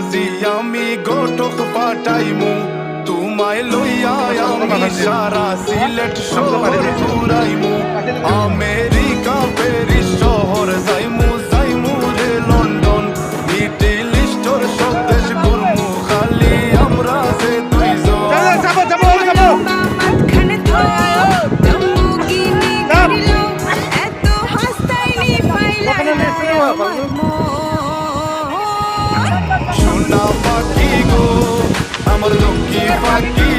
আজি আমি গোটক পাঠাইমু তোমায় লইয়া আমি সারা সিলেট শহর ঘুরাইমু আমেরিকা প্যারিস শহর যাইমু যাইমু রে লন্ডন মিডিল ইস্টর স্বদেশ ঘুরমু খালি আমরা যে দুইজন সোনা পাখি গো আমার লক্ষ্মী পাখি